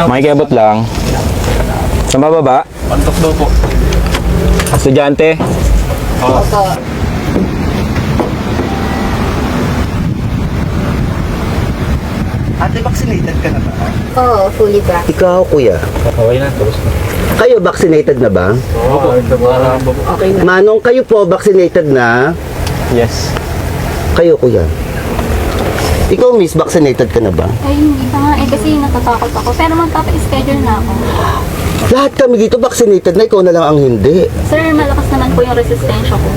Makikiabot lang. Sa mababa? Pantok daw po. Estudyante? Oo. Ate, vaccinated ka na ba? Oo, fully vaccinated. Ikaw, kuya. Okay na, tapos na. Kayo, vaccinated na ba? Oo, Okay na. Manong, kayo po, vaccinated na? Yes. Kayo, kuya. Ikaw, miss, vaccinated ka na ba? Ay, hindi pa nga eh, kasi natatakot ako. Pero magpapa-schedule na ako. Lahat kami dito vaccinated na, ikaw na lang ang hindi. Sir, malakas naman po yung resistensya ko.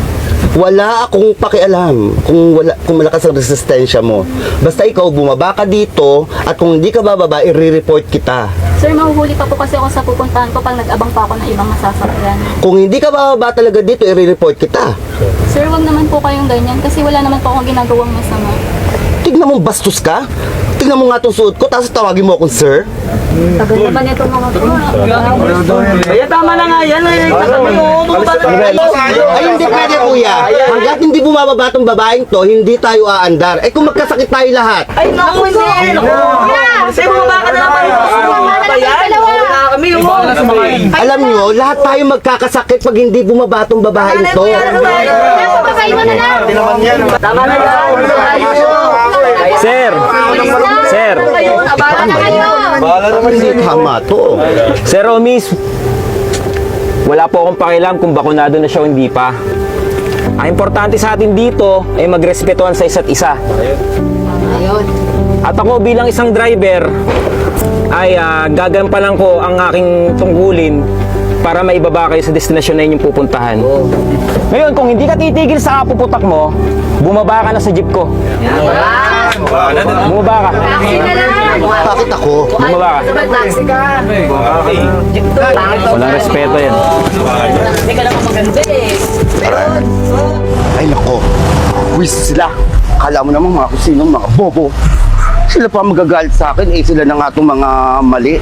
Wala akong pakialam kung malakas ang resistensya mo. Basta ikaw bumaba ka dito at kung hindi ka bababa, i-report kita. Sir, mahuhuli pa po kasi ako sa pupuntahan ko pag nag-abang pa ako ng ibang masasakyan. Kung hindi ka bababa talaga dito, i-report kita. Sir, wag naman po kayong ganyan kasi wala naman po akong ginagawang masama. Tignan mo, bastos ka. Tignan mo nga itong suot ko, tapos tawagin mo akong sir. Tagal naman ito mga po. Ay, tama na nga yan. Ay, Ay, hindi pwede, kuya. Hanggat hindi bumababa itong babaeng to, hindi tayo aandar. Eh, kung magkasakit tayo lahat. Ay, naku, hindi. Kasi bumaba ka na naman. Ba yan? Wala kami yung Alam nyo, lahat tayo magkakasakit pag hindi bumaba itong babaeng to. Tama na yan. Sir! Sir! Abala na kayo. Hindi tama to. Sir o miss, wala po akong pakialam kung bakunado na siya o hindi pa. Ang importante sa atin dito ay magrespetuhan sa isa't isa. At ako bilang isang driver ay gagampanan ko ang aking tungkulin para maibaba kayo sa destinasyon na inyong pupuntahan. Ngayon, kung hindi ka titigil sa puputak mo, bumaba ka na sa jeep ko. Bumaba ka. Bakit ako? Bumaba ka. Walang respeto yan. Hindi ka naman maganda eh. Ay nako, quiz sila. Akala mo naman mga kusino, mga bobo. Sila pa magagalit sa akin, eh sila na nga itong mga mali.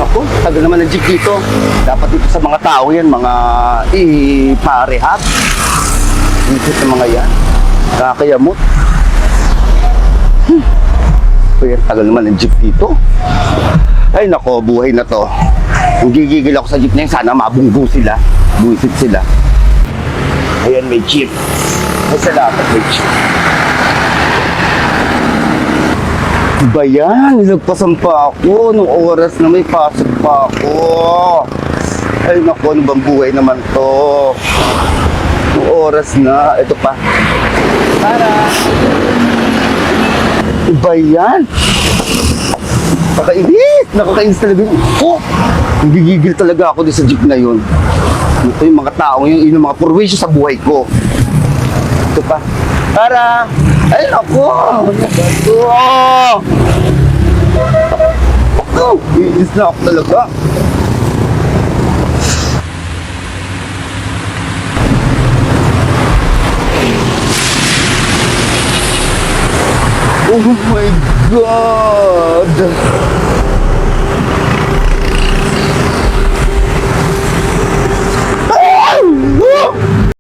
Ako, tagal naman ng jeep dito. Dapat dito sa mga tao yan, mga iparehab. Dito sa mga yan. Kakayamot. Kaya tagal naman ng jeep dito. Ay nako, buhay na to. Kung gigigil ako sa jeep na yun, sana mabunggo sila. Buisit sila. Ayan, may jeep. Ay, salamat, may jeep. Ba yan? Nilagpasan pa ako nung oras na may pasok pa ako. Ay naku, ano bang buhay naman to? Nung oras na, ito pa. Para! Ba yan? Nakakainis talaga yun. Oh! Nagigigil talaga ako din sa jeep na yun. Ito yung mga tao yun mga purwisyo sa buhay ko. Ito pa. Para! Ay, naku! Ako! Iinis na ako talaga. Oh my God!